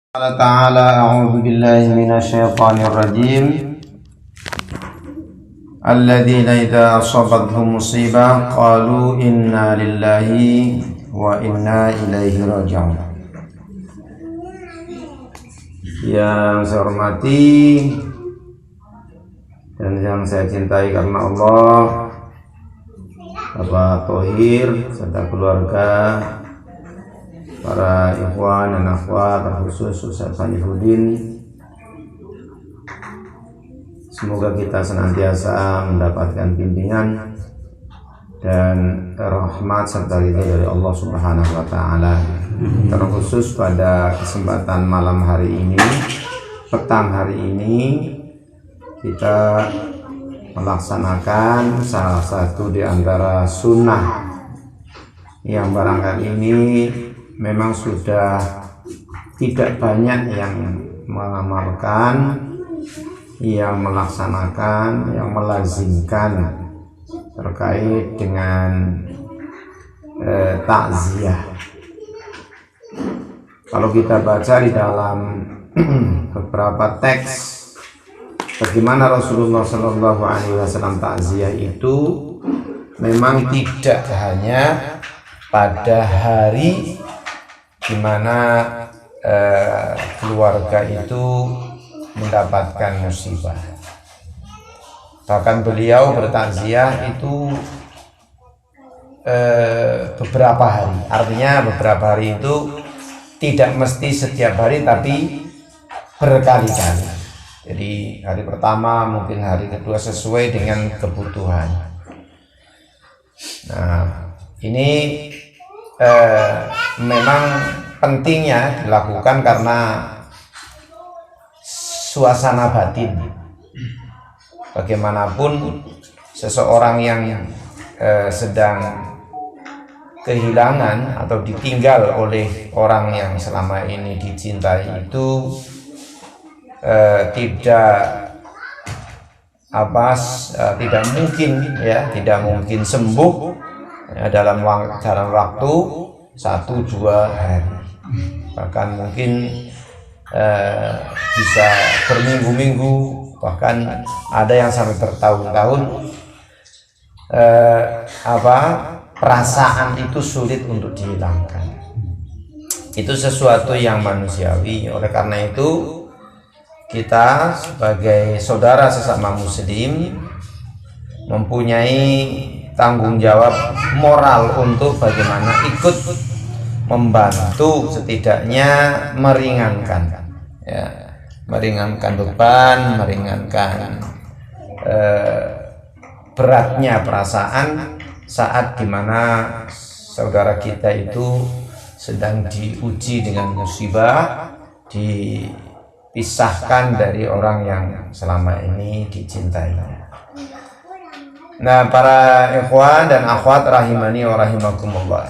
قال تعالى أعوذ بالله من الشيطان الرجيم الذين إذا أصابتهم مصيبة قالوا إنا لله وإنا إليه راجعون. Yang saya hormati dan yang saya cintai karena Allah, Bapak Thohir serta keluarga, para ikhwan dan akhwat, terkhusus Ustaz Sanifuddin, semoga kita senantiasa mendapatkan bimbingan dan rahmat serta ridha dari Allah Subhanahu wa taala. Terkhusus pada kesempatan malam hari ini, petang hari ini, kita melaksanakan salah satu di antara sunnah yang barangkali ini memang sudah tidak banyak yang mengamalkan, yang melaksanakan, yang melazimkan terkait dengan takziah. Kalau kita baca di dalam beberapa teks bagaimana Rasulullah Shallallahu Alaihi Wasallam takziah itu memang tidak hanya pada hari di mana keluarga itu mendapatkan musibah. Bahkan beliau bertakziah itu beberapa hari. Artinya beberapa hari itu tidak mesti setiap hari, tapi berkali-kali. Jadi hari pertama, mungkin hari kedua sesuai dengan kebutuhan. Nah, ini memang pentingnya dilakukan karena suasana batin. Bagaimanapun seseorang yang sedang kehilangan atau ditinggal oleh orang yang selama ini dicintai itu tidak mungkin sembuh dalam waktu 1-2 hari, bahkan mungkin bisa berminggu-minggu, bahkan ada yang sampai bertahun-tahun. Perasaan itu sulit untuk dihilangkan. Itu sesuatu yang manusiawi. Oleh karena itu kita sebagai saudara sesama muslim mempunyai tanggung jawab moral untuk bagaimana ikut membantu, setidaknya meringankan beban, meringankan beratnya perasaan saat dimana saudara kita itu sedang diuji dengan musibah, dipisahkan dari orang yang selama ini dicintainya. Nah, para ikhwan dan akhwat rahimani wa rahimakumullah,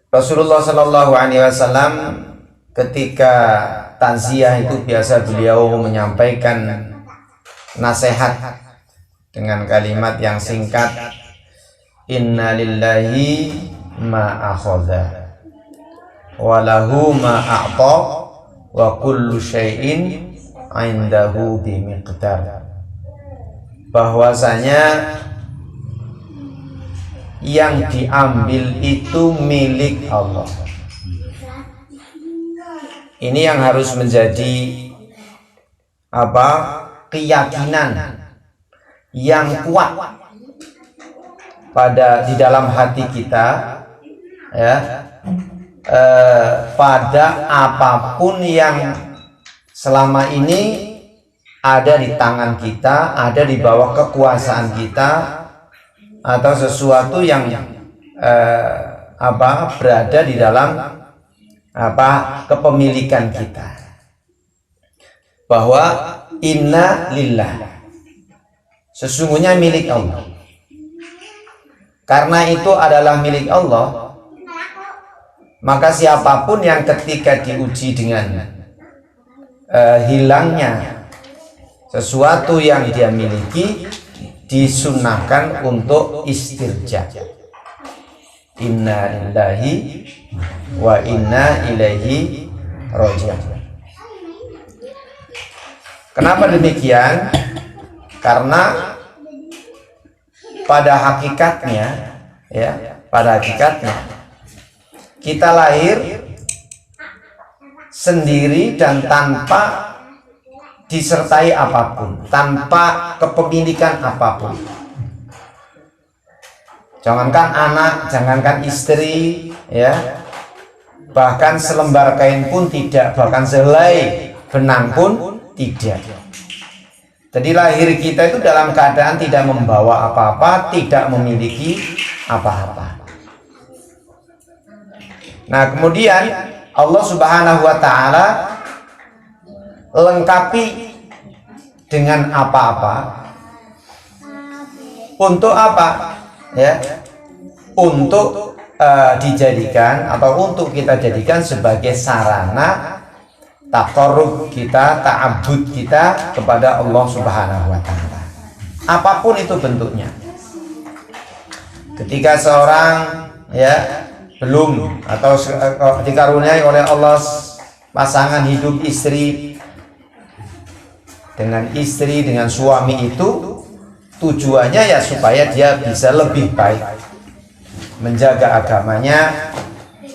Rasulullah Shallallahu Alaihi Wasallam ketika takziah itu biasa beliau menyampaikan nasihat dengan kalimat yang singkat, Inna lillahi ma akhadha wa lahu ma a'ta wa kullu syai'in indahu bimiqdar. Bahwasanya yang diambil itu milik Allah. Ini yang harus menjadi keyakinan yang kuat di dalam hati kita, pada apapun yang selama ini ada di tangan kita, ada di bawah kekuasaan kita, atau sesuatu yang berada di dalam kepemilikan kita, bahwa inna lillah, sesungguhnya milik Allah. Karena itu adalah milik Allah, maka siapapun yang ketika diuji dengan hilangnya sesuatu yang dia miliki, disunnahkan untuk istirja. Inna lillahi wa inna ilaihi raji'un. Kenapa demikian? Karena pada hakikatnya, kita lahir sendiri dan tanpa disertai apapun, tanpa kepemilikan apapun. Jangankan anak, jangankan istri, bahkan selembar kain pun tidak, bahkan sehelai benang pun tidak. Jadi lahir kita itu dalam keadaan tidak membawa apa-apa, tidak memiliki apa-apa. Nah, kemudian Allah Subhanahu wa taala lengkapi dengan apa-apa. Untuk apa? Untuk dijadikan atau untuk kita jadikan sebagai sarana taqarrub kita, ta'abbud kita kepada Allah Subhanahu wa taala. Apapun itu bentuknya. Ketika seorang belum atau dikaruniai oleh Allah pasangan hidup dengan suami itu tujuannya supaya dia bisa lebih baik menjaga agamanya,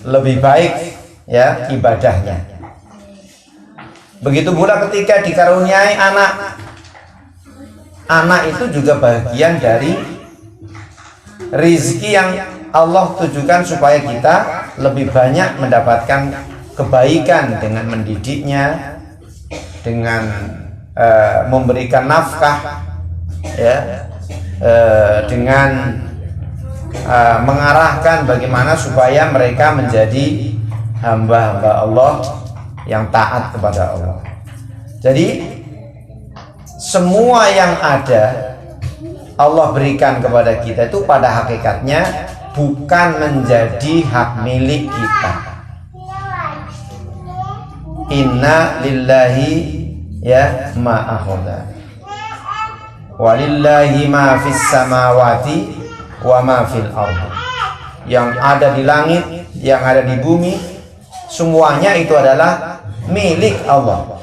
lebih baik ibadahnya. Begitu pula ketika dikaruniai anak itu juga bagian dari rezeki yang Allah tujukan supaya kita lebih banyak mendapatkan kebaikan dengan mendidiknya, dengan memberikan nafkah, dengan mengarahkan bagaimana supaya mereka menjadi hamba-hamba Allah yang taat kepada Allah. Jadi semua yang ada Allah berikan kepada kita itu pada hakikatnya bukan menjadi hak milik kita. Inna lillahi ma akhadha walillahi ma fis samawati wa ma fil ardi. Yang ada di langit, yang ada di bumi, semuanya itu adalah milik Allah.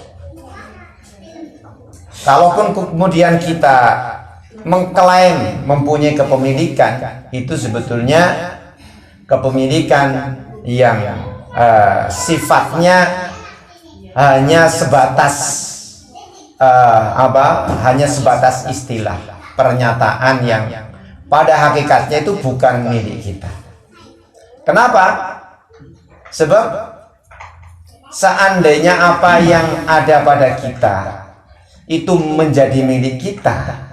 Kalaupun kemudian kita mengklaim mempunyai kepemilikan, itu sebetulnya kepemilikan yang sifatnya hanya sebatas hanya sebatas istilah, pernyataan yang pada hakikatnya itu bukan milik kita. Kenapa? Sebab seandainya apa yang ada pada kita itu menjadi milik kita,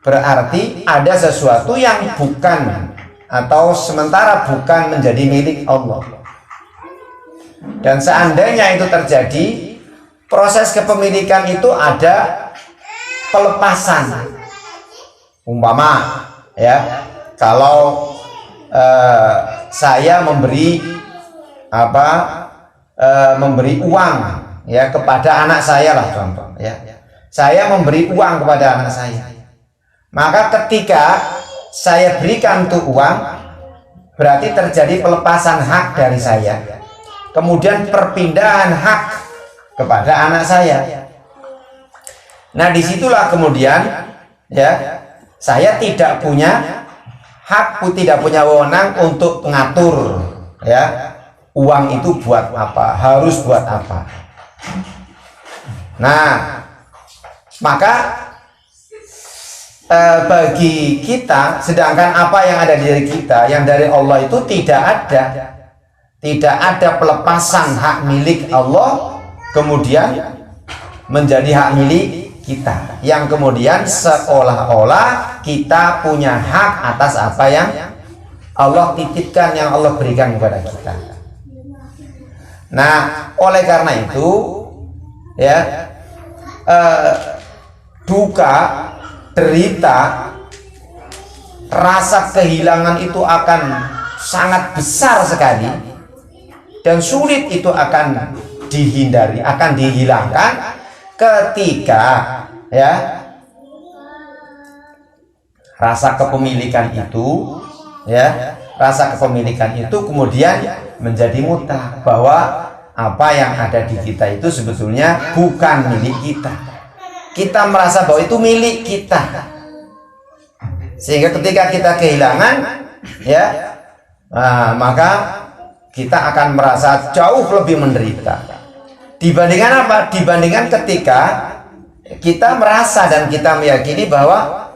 berarti ada sesuatu yang bukan atau sementara bukan menjadi milik Allah. Dan seandainya itu terjadi, proses kepemilikan itu ada pelepasan. Umpama kalau saya memberi memberi uang kepada anak saya lah, contoh saya memberi uang kepada anak saya, maka ketika saya berikan tuh uang, berarti terjadi pelepasan hak dari saya, kemudian perpindahan hak kepada anak saya. Nah, disitulah kemudian saya tidak punya hak, tidak punya wewenang untuk mengatur uang itu buat apa, harus buat apa. Nah, maka bagi kita, sedangkan apa yang ada di diri kita, yang dari Allah itu tidak ada pelepasan hak milik Allah kemudian menjadi hak milik kita, yang kemudian seolah-olah kita punya hak atas apa yang Allah titipkan, yang Allah berikan kepada kita. Nah, oleh karena itu duka, derita, rasa kehilangan itu akan sangat besar sekali, dan sulit itu akan dihindari, akan dihilangkan ketika rasa kepemilikan itu rasa kepemilikan itu kemudian menjadi mutlak, bahwa apa yang ada di kita itu sebetulnya bukan milik kita. Kita merasa bahwa itu milik kita, sehingga ketika kita kehilangan, ya, maka kita akan merasa jauh lebih menderita dibandingkan apa? Dibandingkan ketika kita merasa dan kita meyakini bahwa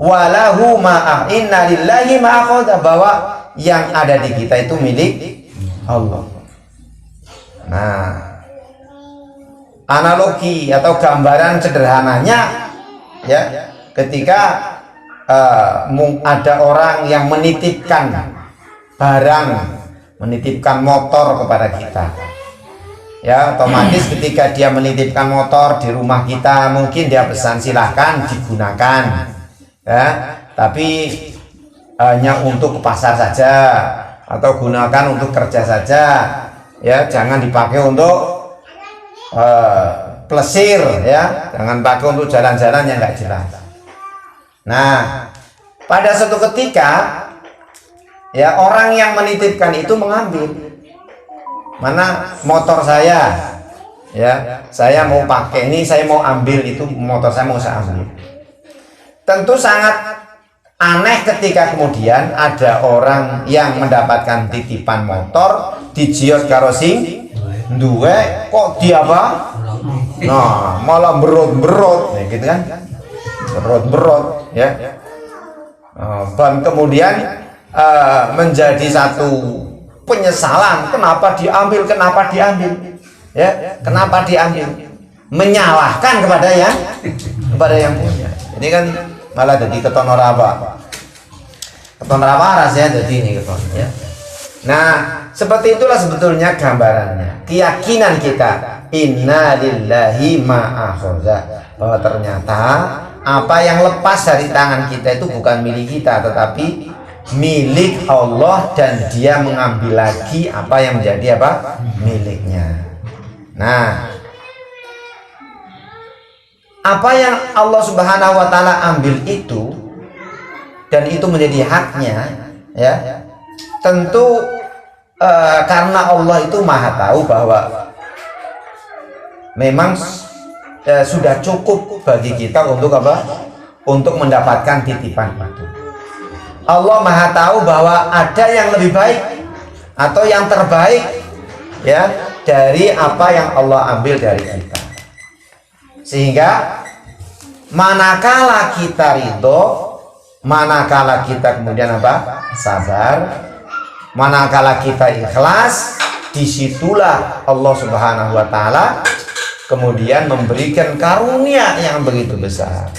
walahu ma'ah inna lillahi ma'akhadha, bahwa yang ada di kita itu milik Allah. Nah, analogi atau gambaran sederhananya, ya, ketika ada orang yang menitipkan barang, menitipkan motor kepada kita, ya, otomatis ketika dia menitipkan motor di rumah kita, mungkin dia pesan silahkan digunakan, ya, tapi hanya untuk ke pasar saja, atau gunakan untuk kerja saja, ya, jangan dipakai untuk plesir, ya, jangan pakai untuk jalan-jalan yang nggak jelas. Nah, pada suatu ketika, ya, orang yang menitipkan itu mengambil, mana motor saya, ya, saya mau pakai ini, saya mau ambil itu motor saya, mau saya ambil. Tentu sangat aneh ketika kemudian ada orang yang mendapatkan titipan motor dijiot karo sing duwe, kok dia apa? Nah, malah berot-berot, ya, gitu kan? Berot-berot, ya. Dan kemudian menjadi satu penyesalan, kenapa diambil, ya, kenapa diambil, menyalahkan kepada yang punya. Ini kan malah jadi keton raba rasanya, jadi ini keton, ya. Nah, seperti itulah sebetulnya gambarannya, keyakinan kita inna lillahi ma'akhadha, bahwa ternyata apa yang lepas dari tangan kita itu bukan milik kita, tetapi milik Allah, dan dia mengambil lagi apa yang menjadi apa? Miliknya. Nah, apa yang Allah Subhanahu wa taala ambil itu, dan itu menjadi haknya, ya, tentu karena Allah itu Maha tahu bahwa memang sudah cukup bagi kita untuk apa? Untuk mendapatkan titipan itu. Allah Maha tahu bahwa ada yang lebih baik atau yang terbaik, ya, dari apa yang Allah ambil dari kita. Sehingga manakala kita ridho, manakala kita kemudian apa? Sabar, manakala kita ikhlas, disitulah Allah Subhanahu wa taala kemudian memberikan karunia yang begitu besar,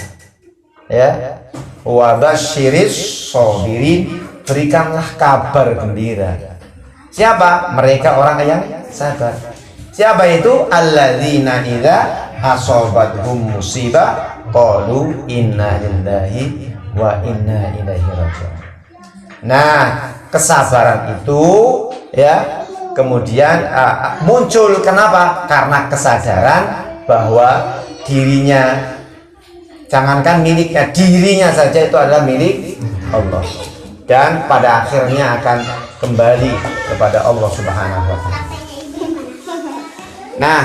ya. Wa basyiris shabirin, berikanlah kabar gembira. Siapa? Mereka orang yang sabar. Siapa itu? Alladzina idza asobathum musibah qalu inna lillahi wa inna ilaihi raji'un. Nah, kesabaran itu, ya, kemudian muncul, kenapa? Karena kesadaran bahwa dirinya, jangankan miliknya, dirinya saja itu adalah milik Allah, dan pada akhirnya akan kembali kepada Allah Subhanahu wa taala. Nah,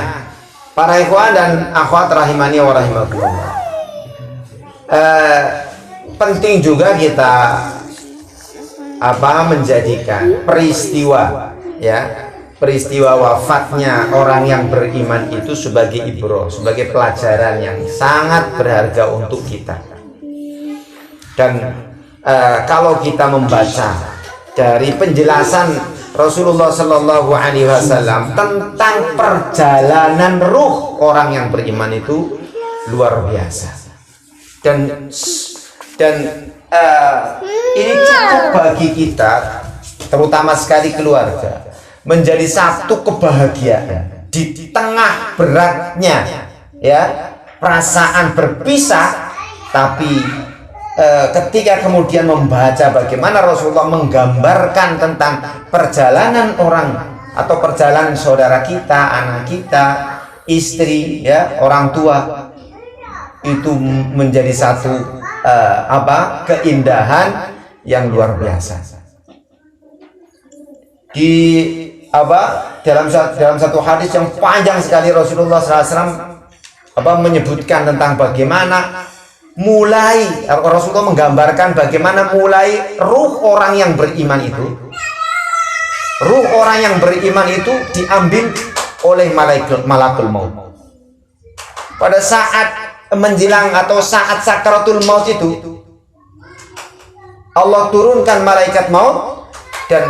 para ikhwan dan akhwat rahimani wa rahimakumullah, penting juga kita menjadikan peristiwa, ya, peristiwa wafatnya orang yang beriman itu sebagai ibrah, sebagai pelajaran yang sangat berharga untuk kita. Dan kalau kita membaca dari penjelasan Rasulullah Shallallahu Alaihi Wasallam tentang perjalanan ruh orang yang beriman itu luar biasa, dan ini cukup bagi kita, terutama sekali keluarga, menjadi satu kebahagiaan di tengah beratnya, ya, perasaan berpisah, tapi ketika kemudian membaca bagaimana Rasulullah menggambarkan tentang perjalanan orang atau perjalanan saudara kita, anak kita, istri, ya, orang tua, itu menjadi satu keindahan yang luar biasa. Di dalam satu hadis yang panjang sekali Rasulullah SAW menyebutkan tentang bagaimana Rasulullah menggambarkan bagaimana mulai ruh orang yang beriman itu diambil oleh malakul maut. Pada saat menjelang atau saat sakaratul maut itu, Allah turunkan malaikat maut dan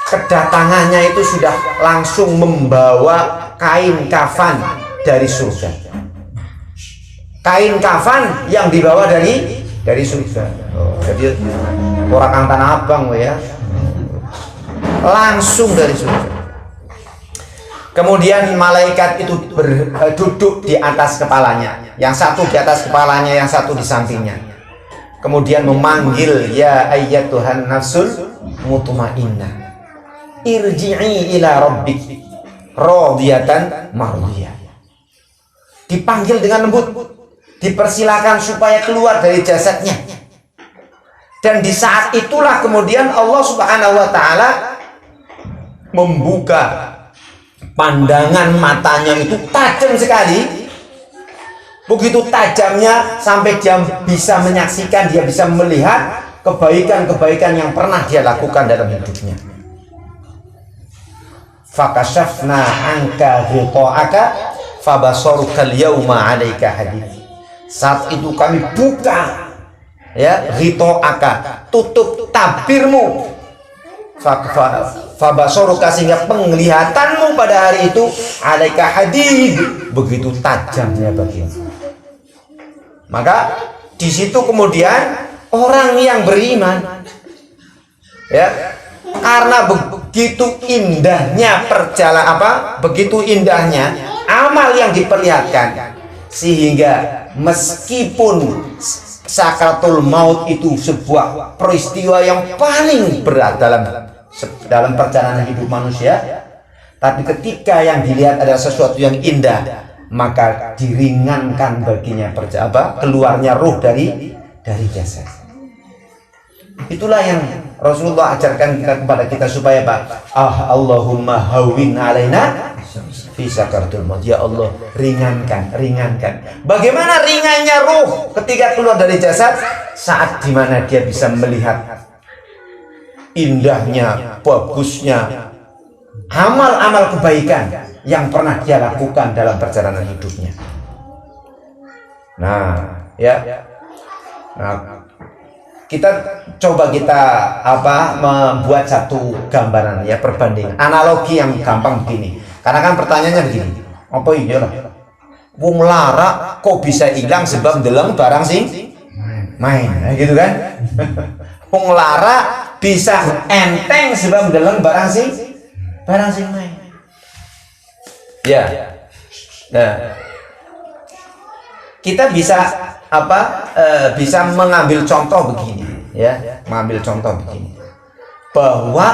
kedatangannya itu sudah langsung membawa kain kafan dari surga. Kain kafan yang dibawa dari surga. Jadi orang Tanah Abang ya. Langsung dari surga. Kemudian malaikat itu duduk di atas kepalanya. Yang satu di atas kepalanya, yang satu di sampingnya. Kemudian memanggil, ya ayyatuhan nafsul mutmainnah, irji'i ila rabbik radiyatan mardiyah. Dipanggil dengan lembut, dipersilakan supaya keluar dari jasadnya. Dan di saat itulah kemudian Allah Subhanahu wa taala membuka pandangan matanya itu tajam sekali. Begitu tajamnya sampai dia bisa menyaksikan, dia bisa melihat kebaikan-kebaikan yang pernah dia lakukan dalam hidupnya. Fakashafna anka ghita'aka fabasarukal yawma 'alaika hadid. Saat itu kami buka ya ghita'aka, tutup tabirmu, fabasaruka, sehingga penglihatanmu pada hari itu 'alaika hadid, begitu tajamnya bagimu. Maka di situ kemudian orang yang beriman ya, karena begitu indahnya begitu indahnya amal yang diperlihatkan, sehingga meskipun sakaratul maut itu sebuah peristiwa yang paling berat dalam perjalanan hidup manusia, tapi ketika yang dilihat adalah sesuatu yang indah, maka diringankan baginya keluarnya ruh dari jasad. Itulah yang Rasulullah ajarkan kepada kita supaya Allahumma hawwin alaina fi sakaratul maut. Ya Allah, ringankan. Bagaimana ringannya ruh ketika keluar dari jasad, saat dimana dia bisa melihat indahnya, bagusnya amal-amal kebaikan yang pernah dia lakukan dalam perjalanan hidupnya. Kita membuat satu gambaran ya, perbandingan, analogi yang gampang begini. Karena kan pertanyaannya begini, apa iya lah wong lara kok bisa hilang sebab deleng barang sing main, gitu kan? Wong lara bisa enteng sebab deleng barang sing main. Ya. Nah, kita bisa bisa mengambil contoh begini ya, bahwa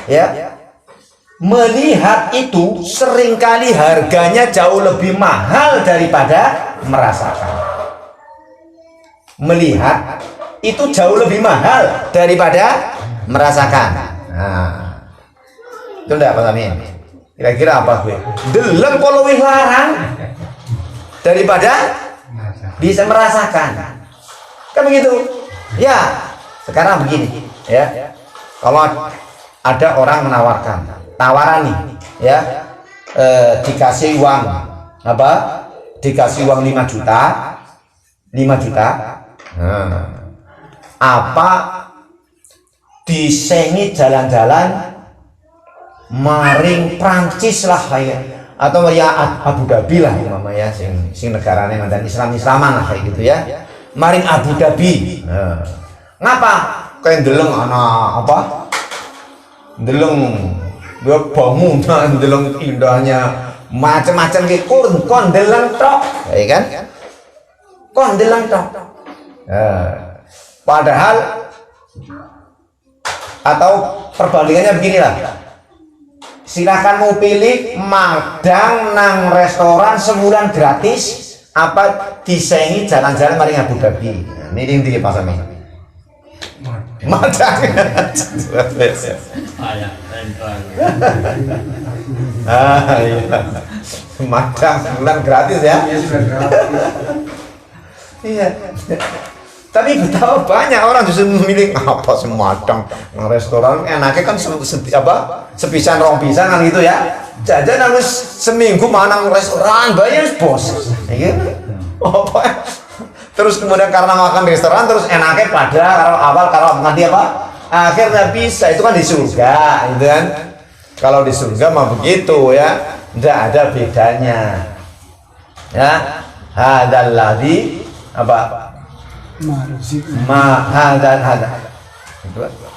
ya, melihat itu seringkali harganya jauh lebih mahal daripada merasakan. Melihat itu jauh lebih mahal daripada merasakan. Nah, itu enggak Pak Amin? Kira-kira apa gue? Deleng poluwih larang daripada bisa merasakan. Kan begitu? Ya, sekarang begini ya. Kalau ada orang menawarkan, tawaran nih ya, dikasih uang dikasih uang 5 juta. Apa disengi jalan-jalan maring Prancis lah kayak, atau ya Abu Dhabi lah ya, sing negarane mandan Islaman lah kayak gitu ya, maring Abu Dhabi. Ngapa kayak ndeleng ndeleng gue bangunan, ndeleng indahnya macam-macam ke kon ndeleng tok ya kan, kon ndeleng tok. Padahal atau perbandingannya beginilah, silakan mau pilih madang nang restoran sebulan gratis apa disengi jalan-jalan maring Abu Dhabi. Ini yang dikit Pak Sami. Madang. Iya. Madang bulan gratis ya. Iya. Tapi betapa banyak orang justru memilih apa semadang restoran enaknya kan sepisan rong pisan kan gitu ya. Jajan harus seminggu manang restoran bayar bos. Iya. Apa? Terus kemudian karena makan restoran terus enaknya pada kalau nanti apa? Akhirnya bisa itu kan di surga, gitu kan? Kalau di surga mah begitu ya, tidak ada bedanya. Ya, hadzal ladzi apa?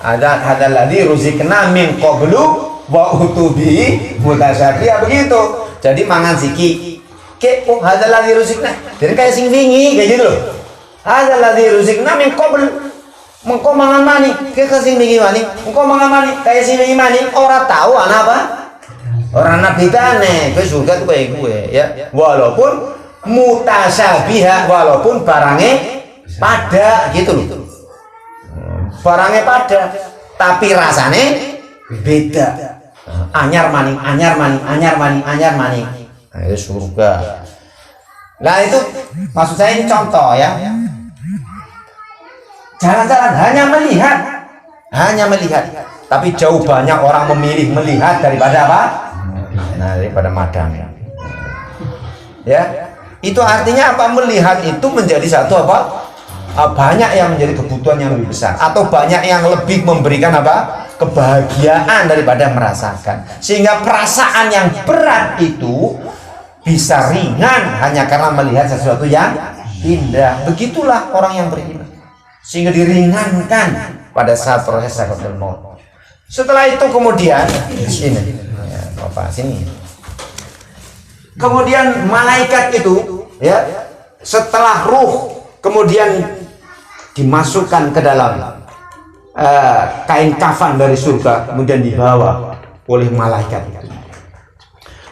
Hadzal ladzi ruzikna min qablu wa utubi mutasyabiha begitu. Jadi mangan siki. Oh hadzal ladzi ruzikna. Jadi kayak sing wingi kayak gitu loh. Hadzal ladzi ruzikna min qablu. Mengko mangan mani, kayak sing wingi mani. Mengko mangan mani, kayak sing wingi mani. Ora tahu ana apa? Orang nabi tane, ke surga tuh kayak gue ya. Walaupun mutasyabiha, walaupun barangnya pada gitu loh. Barangnya pada, tapi rasanya beda. Anyar maning. Nah, itu surga. Nah itu maksud saya ini contoh ya. Jalan-jalan hanya melihat. Tapi jauh banyak orang memilih melihat daripada apa? Nah, daripada madang. Ya, itu artinya apa? Melihat itu menjadi satu apa? Banyak yang menjadi kebutuhan yang lebih besar, atau banyak yang lebih memberikan apa? Kebahagiaan daripada merasakan. Sehingga perasaan yang berat itu bisa ringan hanya karena melihat sesuatu yang indah. Begitulah orang yang beriman. Sehingga diringankan pada saat proses sakaratul maut. Setelah itu kemudian ini ya, Bapak sini. Kemudian malaikat itu ya, setelah ruh kemudian dimasukkan ke dalam kain kafan dari surga, kemudian dibawa oleh malaikat itu.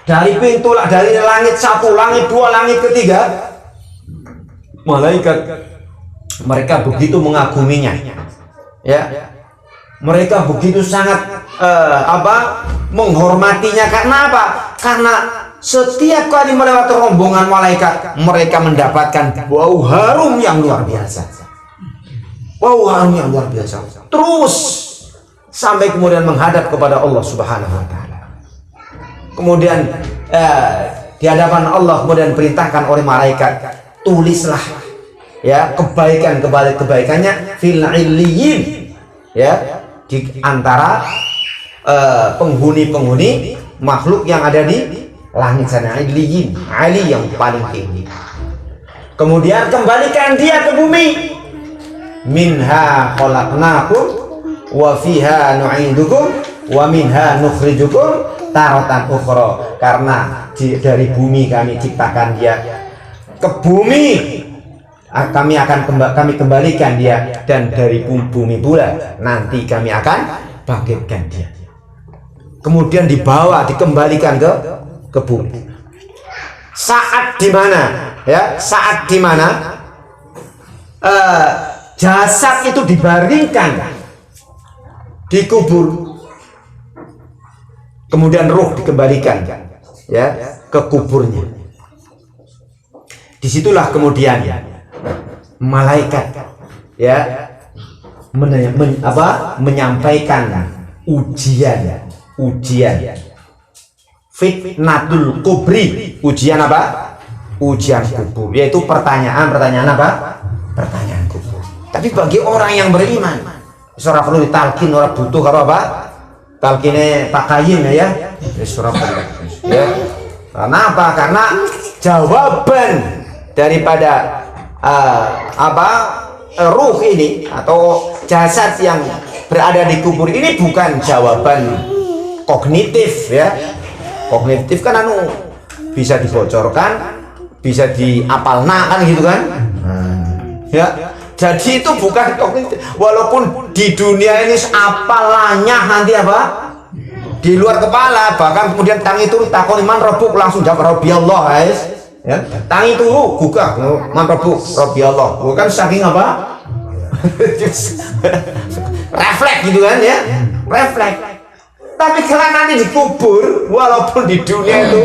Dari pintu, dari langit satu, langit dua, langit ketiga, malaikat mereka begitu mengaguminya, ya. Mereka begitu sangat menghormatinya. Karena apa? Karena setiap kali melewati rombongan malaikat, mereka mendapatkan bau harum yang luar biasa. Terus sampai kemudian menghadap kepada Allah Subhanahu Wa Taala. Kemudian di hadapan Allah kemudian perintahkan oleh malaikat, tulislah ya kebaikannya fil illiyin, ya, di antara penghuni makhluk yang ada di langit sana, illiyin, ali yang paling tinggi. Kemudian kembalikan dia ke bumi. Minha khalaqnakum wa fiha nu'idukum wa minha nukhrijukum taratan ukhra. Karena dari bumi kami ciptakan dia, ke bumi kami kembalikan dia, dan dari bumi pula nanti kami akan bangkitkan dia. Kemudian dikembalikan ke bumi. Saat dimana ya? Saat dimana jasad itu dibaringkan, dikubur, kemudian ruh dikembalikan ya ke kuburnya. Disitulah kemudian malaikat ya menyampaikan ujian fitnatul kubri. Ujian apa? Ujian kubur, yaitu pertanyaan apa? Pertanyaan kubur. Tapi bagi orang yang beriman, ora perlu ditalkin, ora butuh karo apa? Talkine Pak Kayin ya. Ora perlu. Ya. Kenapa? Karena jawaban daripada ruh ini atau jasad yang berada di kubur ini bukan jawaban kognitif ya. Kognitif kan bisa dibocorkan, bisa diapalna kan gitu kan. Ya. Jadi itu bukan kognitif. Walaupun di dunia ini apalannya nanti apa? Di luar kepala, bahkan kemudian tangi itu takon iman rebuk langsung jawab Rabbi Allah, guys. Ya, tangi itu gugah man rebuk Rabbi Allah. Bukan saking apa? Refleks gitu kan ya. Refleks. Tapi kalau nanti dikubur, walaupun di dunia itu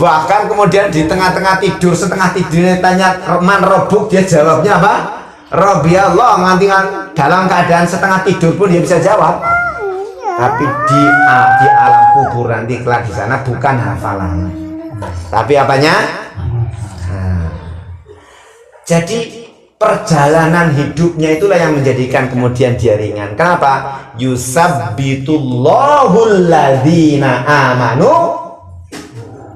bahkan kemudian di tengah-tengah tidur, setengah tidurnya tanya man robuk, dia jawabnya apa? Robbi Allah. Nanti dalam keadaan setengah tidur pun dia bisa jawab. Tapi di alam kubur nanti kelak di sana bukan hafalan, tapi apanya? Jadi perjalanan hidupnya itulah yang menjadikan kemudian dia ringan. Kenapa? Yusabbitullahul ladzina amanu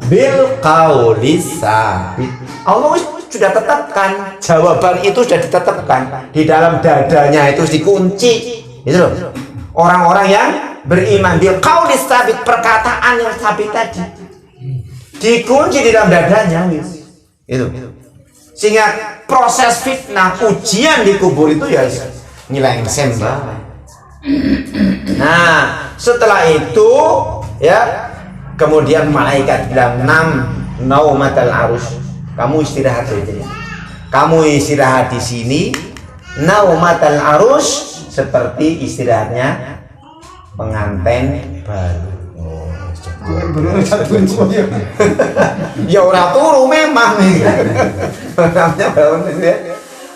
bil qaulis sabit. Allah sudah tetapkan, jawaban itu sudah ditetapkan di dalam dadanya, itu dikunci. Itu loh. Orang-orang yang beriman bil qaulis sabit, perkataan yang sabit tadi dikunci di dalam dadanya, wis. Itu. Sehingga proses fitnah, ujian di kubur itu ya nilai sembah. Nah, setelah itu ya kemudian malaikat bilang naumatal arus, kamu istirahat saja. Kamu istirahat di sini. Naumatal arus seperti istirahatnya pengantin baru. Ya ora turu memang nih. Namanya bangun ya.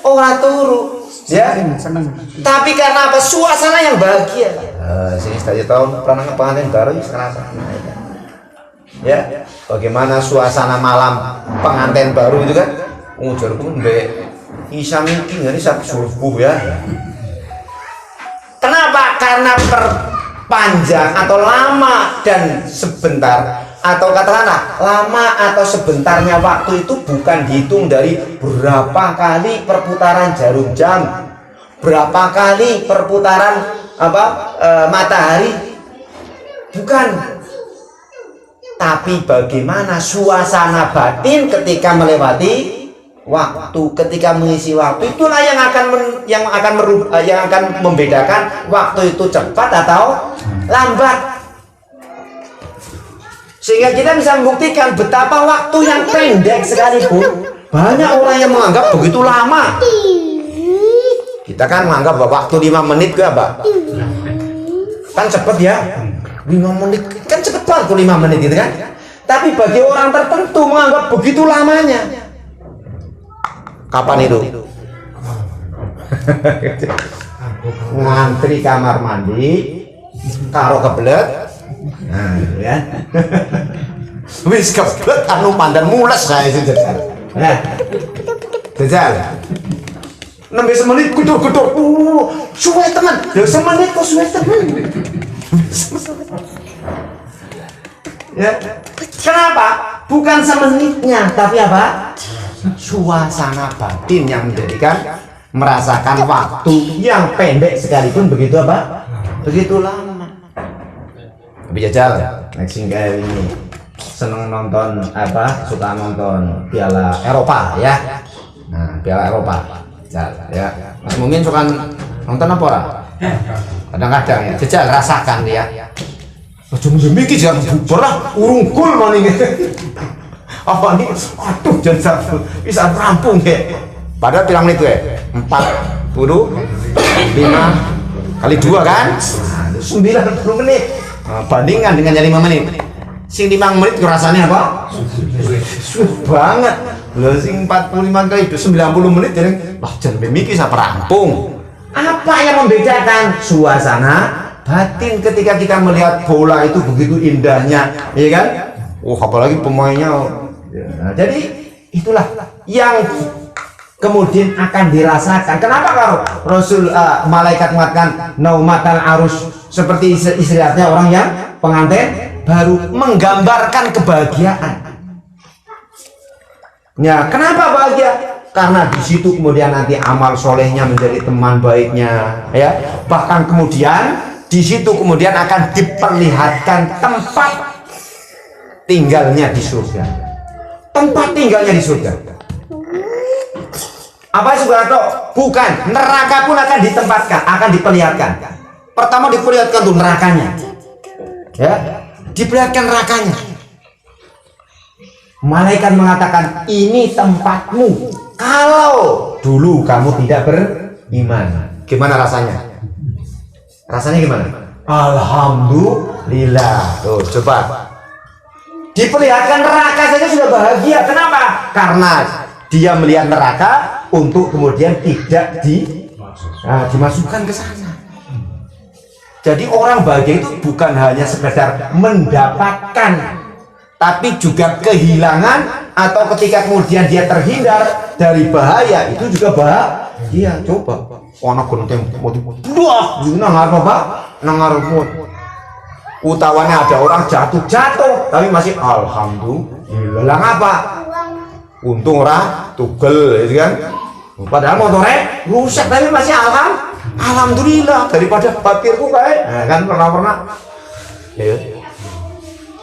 Ora turu. Ya. Tapi karena apa? Suasana yang bahagia. Sini saja tahun pernah pengantin baru serasa. Ya, bagaimana suasana malam pengantin baru itu kan? Ujarku mbek Isa mungkin ini satu subuh ya. Kenapa? Karena perpanjang atau lama dan sebentar, atau katakanlah lama atau sebentarnya waktu itu bukan dihitung dari berapa kali perputaran jarum jam, berapa kali perputaran matahari, bukan. Tapi bagaimana suasana batin ketika melewati waktu, ketika mengisi waktu, itulah yang akan membedakan waktu itu cepat atau lambat. Sehingga kita bisa membuktikan betapa waktu yang pendek sekalipun banyak orang yang menganggap begitu lama. Kita kan menganggap bahwa waktu 5 menit ke apa? Kan cepet ya. 5 menit kan cepet banget 5 menit gitu kan. Tapi bagi orang tertentu menganggap begitu lamanya. Kapan itu? Ngantri kamar mandi karo kebelet. Nah, gitu ya. Wis kebelet anu mandan mules saya itu jajal. Nah. Jajal. Nembe semenit kudur-kudur. Suwe teman. Ya semenit kok suwe teman. Ya. Kenapa? Bukan semenitnya, tapi apa? Suasana batin yang menjadikan merasakan waktu yang pendek sekalipun begitu apa? Begitu lama. Tapi jajal, next singgah ini seneng nonton apa? Suka nonton Piala Eropa ya. Nah, Piala Eropa. Jajal ya. Mas Mumin suka nonton apa ora? Kadang-kadang ya. Jajal rasakan ya. Aja mikir jangan bubar lah, urung gol maning. Apa nih? Aduh, jangan bisa rampung ya. Padahal pirang menit ya? 45 kali 2 kan? 90 menit. Bandingkan dengan 5 menit. Sing 5 menit rasanya apa? Sudah banget. Loh sing 45 kali 90 menit jadi wah jangan mikir bisa rampung. Apa yang membedakan? Suasana batin ketika kita melihat bola itu begitu indahnya, ya kan? Apalagi pemainnya. Nah, jadi itulah yang kemudian akan dirasakan. Kenapa kalau Rasul malaikat mengatakan naumatal arus, seperti istirahatnya orang yang pengantin baru, menggambarkan kebahagiaan. Ya, kenapa bahagia? Karena di situ kemudian nanti amal solehnya menjadi teman baiknya, ya. Bahkan kemudian di situ kemudian akan diperlihatkan tempat tinggalnya di surga. Tempat tinggalnya di surga. Apa Soeharto? Bukan, neraka pun akan ditempatkan, akan diperlihatkan. Pertama diperlihatkan tuh nerakanya. Ya, diperlihatkan nerakanya. Malaikat mengatakan, "Ini tempatmu kalau dulu kamu tidak beriman." Gimana rasanya? Rasanya gimana? Alhamdulillah. lillah. Tuh, coba. Diperlihatkan neraka saja sudah bahagia. Kenapa? Karena dia melihat neraka untuk kemudian tidak dimasukkan ke sana. Jadi orang bahagia itu bukan hanya sekedar mendapatkan, tapi juga kehilangan, atau ketika kemudian dia terhindar dari bahaya itu juga bahagia. Coba anak gunting wah nangar apa nangar utawanya ada orang jatuh tapi masih alhamdulillah. Ngapa? Untung ora tugel gitu kan, padahal motornya rusak tapi masih alhamdulillah daripada bakirku kayak kan pernah ya.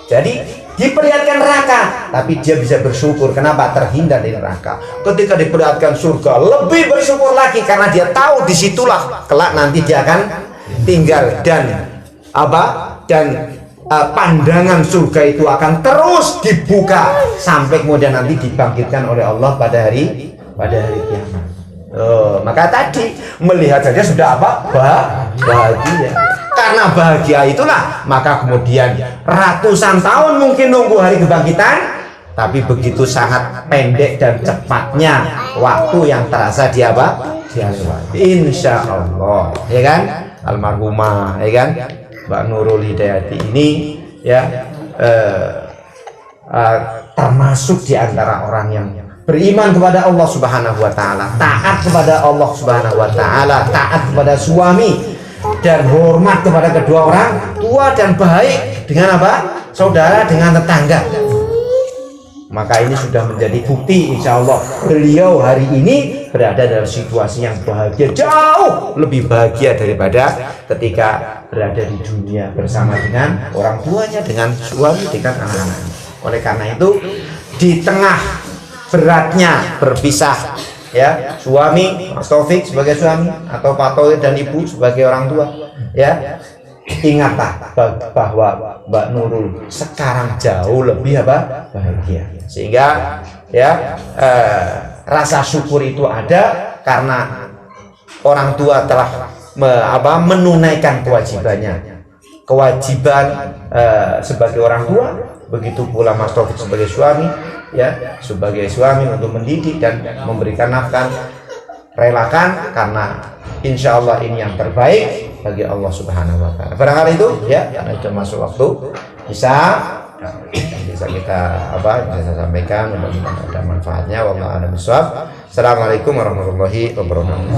Jadi diperlihatkan neraka tapi dia bisa bersyukur. Kenapa? Terhindar dari neraka. Ketika diperlihatkan surga lebih bersyukur lagi karena dia tahu disitulah kelak nanti dia akan tinggal, dan pandangan surga itu akan terus dibuka sampai kemudian nanti dibangkitkan oleh Allah pada hari kiamat. Maka tadi melihat saja sudah bahagia. Karena bahagia itulah maka kemudian ratusan tahun mungkin nunggu hari kebangkitan, tapi begitu sangat pendek dan cepatnya waktu yang terasa dia insya Allah, ya kan? Almarhumah, ya kan? Mbak Nurul Hidayati ini ya termasuk di antara orang yang beriman kepada Allah Subhanahu wa taala, taat kepada Allah Subhanahu wa taala, taat kepada suami dan hormat kepada kedua orang tua, dan baik dengan saudara, dengan tetangga. Maka ini sudah menjadi bukti insya Allah beliau hari ini berada dalam situasi yang bahagia, jauh lebih bahagia daripada ketika berada di dunia bersama dengan orang tuanya, dengan suami, dengan anak-anaknya. Oleh karena itu di tengah beratnya berpisah, ya, suami Mas Taufik sebagai suami atau Pak Tohir dan Ibu sebagai orang tua, ya, ingatlah bahwa Mbak Nurul sekarang jauh lebih bahagia, sehingga ya rasa syukur itu ada karena orang tua telah menunaikan kewajiban sebagai orang tua. Begitu pula Mas Taufik sebagai suami, ya, sebagai suami untuk mendidik dan memberikan nafkah, relakan karena insya Allah ini yang terbaik bagi Allah Subhanahu wa taala. Barangkali itu ya, karena itu masuk waktu bisa kita bisa sampaikan, mudah-mudahan ada manfaatnya. Wallahu a'lam bishawab. Assalamualaikum warahmatullahi wabarakatuh.